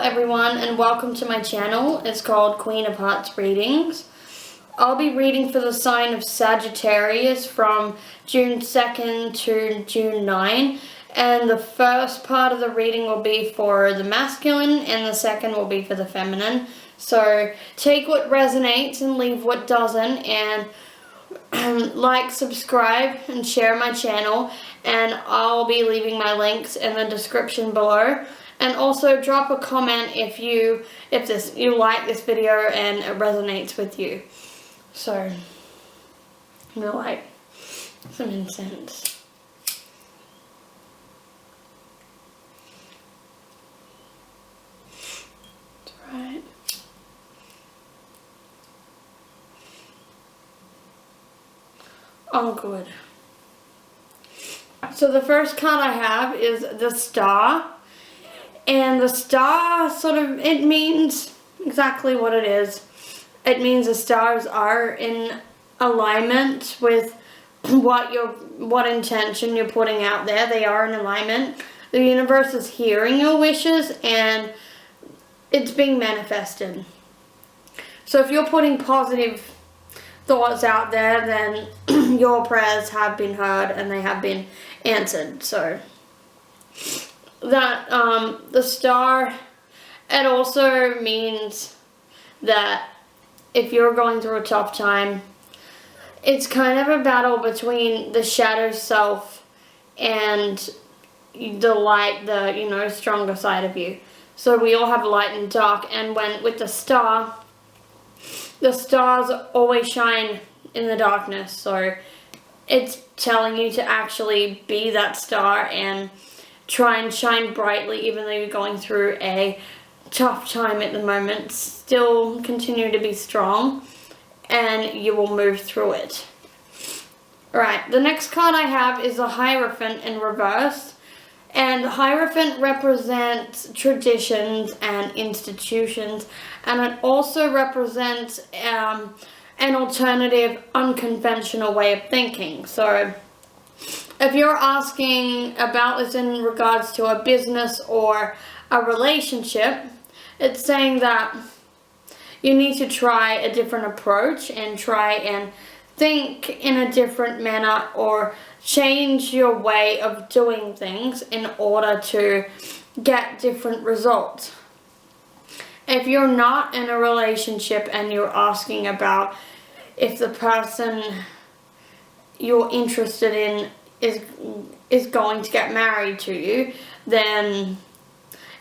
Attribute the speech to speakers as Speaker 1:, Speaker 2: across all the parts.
Speaker 1: Everyone, and welcome to my channel. It's called Queen of Hearts Readings. I'll be reading for the sign of Sagittarius from June 2nd to June 9, and the first part of the reading will be for the masculine and the second will be for the feminine. So take what resonates and leave what doesn't, and like, subscribe, and share my channel, and I'll be leaving my links in the description below. And also drop a comment if you like this video and it resonates with you. So I'm gonna light some incense. That's right. Oh, good. So the first card I have is the Star. And the star it means exactly what it is. It means the stars are in alignment with what intention you're putting out there. They are in alignment. The universe is hearing your wishes and it's being manifested. So if you're putting positive thoughts out there, then your prayers have been heard and they have been answered. So that the star, it also means that if you're going through a tough time, it's kind of a battle between the shadow self and the light, the stronger side of you. So we all have light and dark, and with the stars always shine in the darkness. So it's telling you to actually be that star and try and shine brightly, even though you're going through a tough time at the moment. Still continue to be strong and you will move through it. Alright, the next card I have is the Hierophant in reverse. And the Hierophant represents traditions and institutions, and it also represents an alternative, unconventional way of thinking. So if you're asking about this in regards to a business or a relationship, it's saying that you need to try a different approach and try and think in a different manner or change your way of doing things in order to get different results. If you're not in a relationship and you're asking about if the person you're interested in is going to get married to you, then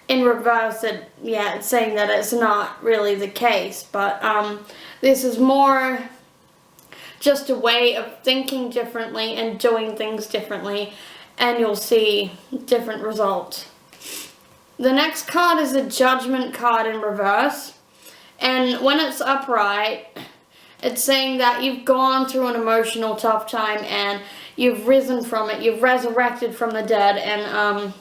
Speaker 1: in reverse it's saying that it's not really the case. But this is more just a way of thinking differently and doing things differently, and you'll see different results. The next card is the Judgment card in reverse, and when it's upright, it's saying that you've gone through an emotional tough time and you've risen from it. You've resurrected from the dead, and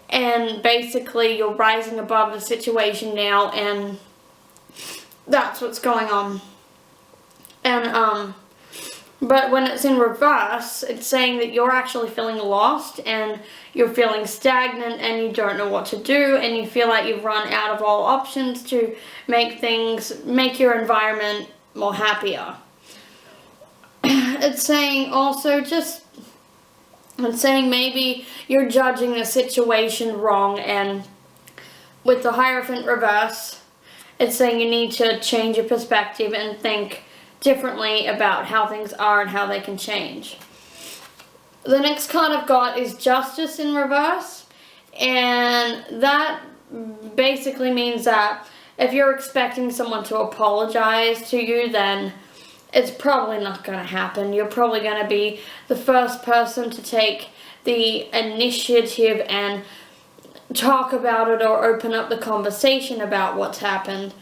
Speaker 1: and basically you're rising above the situation now, and that's what's going on. And but when it's in reverse, it's saying that you're actually feeling lost and you're feeling stagnant and you don't know what to do, and you feel like you've run out of all options to make your environment more happier. It's saying also maybe you're judging the situation wrong, and with the Hierophant reverse, it's saying you need to change your perspective and think differently about how things are and how they can change. The next card I've got is Justice in reverse, and that basically means that if you're expecting someone to apologize to you, then it's probably not going to happen. You're probably going to be the first person to take the initiative and talk about it or open up the conversation about what's happened.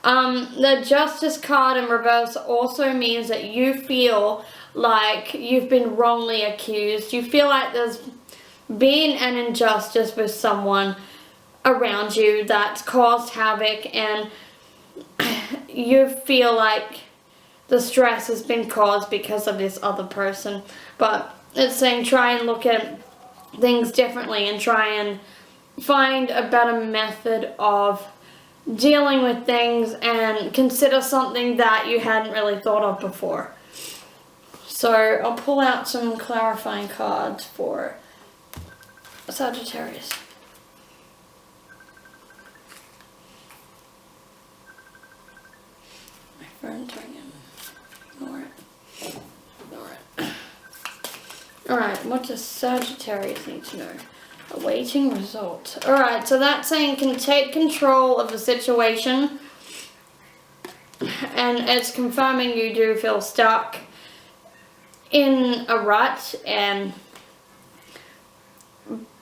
Speaker 1: The Justice card in reverse also means that you feel like you've been wrongly accused. You feel like there's been an injustice with someone around you that's caused havoc, and you feel like the stress has been caused because of this other person. But it's saying try and look at things differently and try and find a better method of dealing with things and consider something that you hadn't really thought of before. So I'll pull out some clarifying cards for Sagittarius. My phone's ringing. Ignore it. Ignore it. Alright, what does Sagittarius need to know? Awaiting results. Alright, so that's saying can take control of the situation. And it's confirming you do feel stuck in a rut,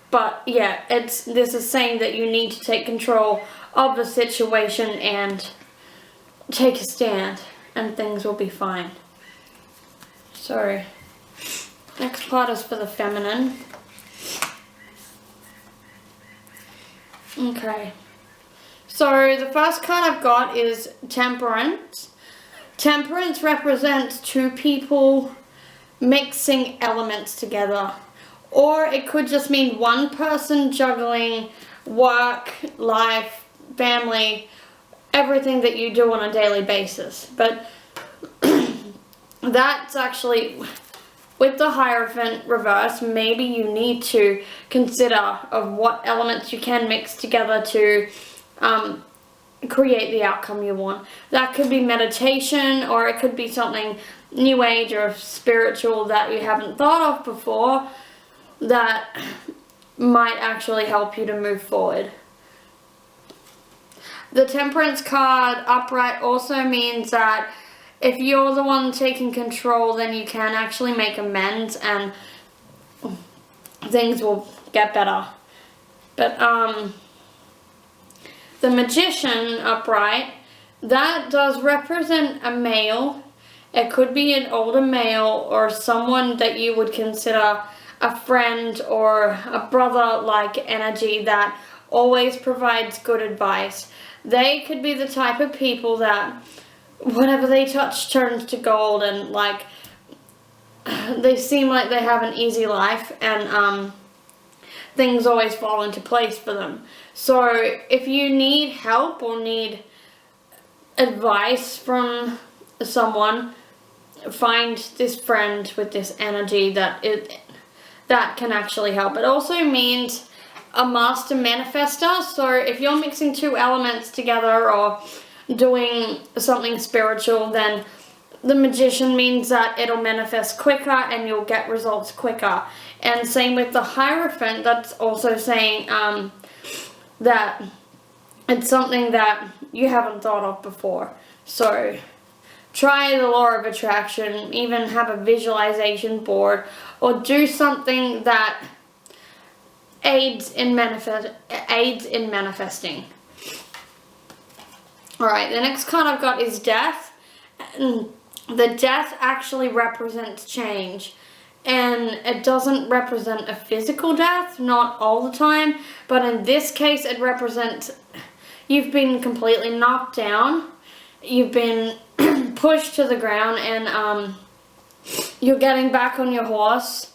Speaker 1: but yeah, this is saying that you need to take control of the situation and take a stand, and things will be fine. So, next part is for the feminine. Okay. So, the first card I've got is Temperance. Temperance represents two people mixing elements together. Or it could just mean one person juggling work, life, family, everything that you do on a daily basis. But that's actually, with the Hierophant reverse, maybe you need to consider of what elements you can mix together to create the outcome you want. That could be meditation, or it could be something new age or spiritual that you haven't thought of before that might actually help you to move forward. The Temperance card upright also means that if you're the one taking control, then you can actually make amends and things will get better. But the Magician upright, that does represent a male. It could be an older male or someone that you would consider a friend or a brother-like energy that always provides good advice. They could be the type of people that whatever they touch turns to gold, and like they seem like they have an easy life, and things always fall into place for them. So if you need help or need advice from someone, find this friend with this energy that can actually help. It also means a master manifester. So if you're mixing two elements together or doing something spiritual, then the Magician means that it'll manifest quicker and you'll get results quicker. And same with the Hierophant, that's also saying that it's something that you haven't thought of before. So try the law of attraction, even have a visualization board, or do something that aids in manifesting. Alright, the next card I've got is Death. And the Death actually represents change. And it doesn't represent a physical death, not all the time, but in this case it represents you've been completely knocked down, you've been pushed to the ground, and you're getting back on your horse,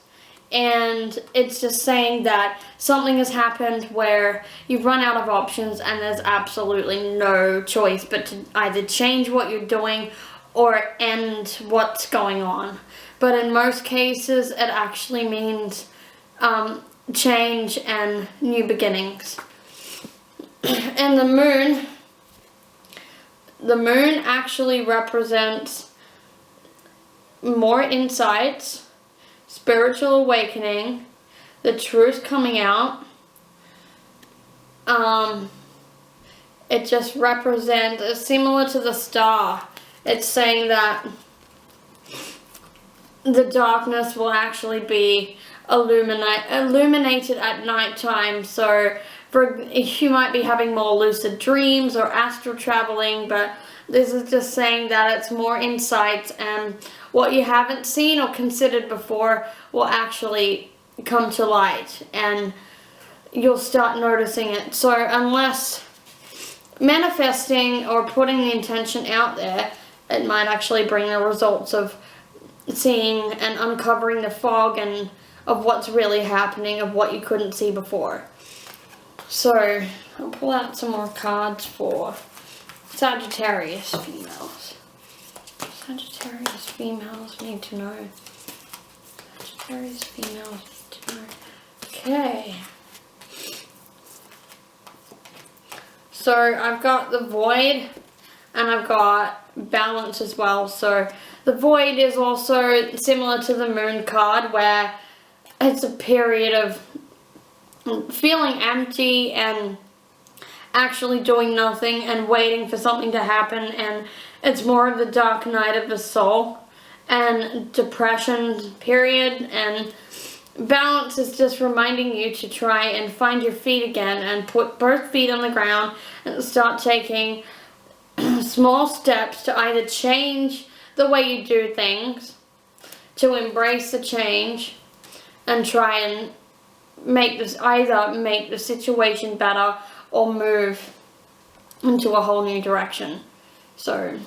Speaker 1: and it's just saying that something has happened where you've run out of options and there's absolutely no choice but to either change what you're doing or end what's going on. But in most cases it actually means change and new beginnings. And the moon actually represents more insights, spiritual awakening, the truth coming out. It just represents, similar to the star, it's saying that the darkness will actually be illuminated at night time. So you might be having more lucid dreams or astral traveling, but this is just saying that it's more insights, and what you haven't seen or considered before will actually come to light and you'll start noticing it. So unless manifesting or putting the intention out there, it might actually bring the results of seeing and uncovering the fog and of what's really happening, of what you couldn't see before. So, I'll pull out some more cards for Sagittarius females. Sagittarius females need to know. Sagittarius females need to know. Okay. So I've got the Void and I've got Balance as well. So the Void is also similar to the Moon card, where it's a period of feeling empty and actually doing nothing and waiting for something to happen, and it's more of the dark night of the soul and depression period. And Balance is just reminding you to try and find your feet again and put both feet on the ground and start taking small steps to either change the way you do things, to embrace the change, and try and either make the situation better or move into a whole new direction. So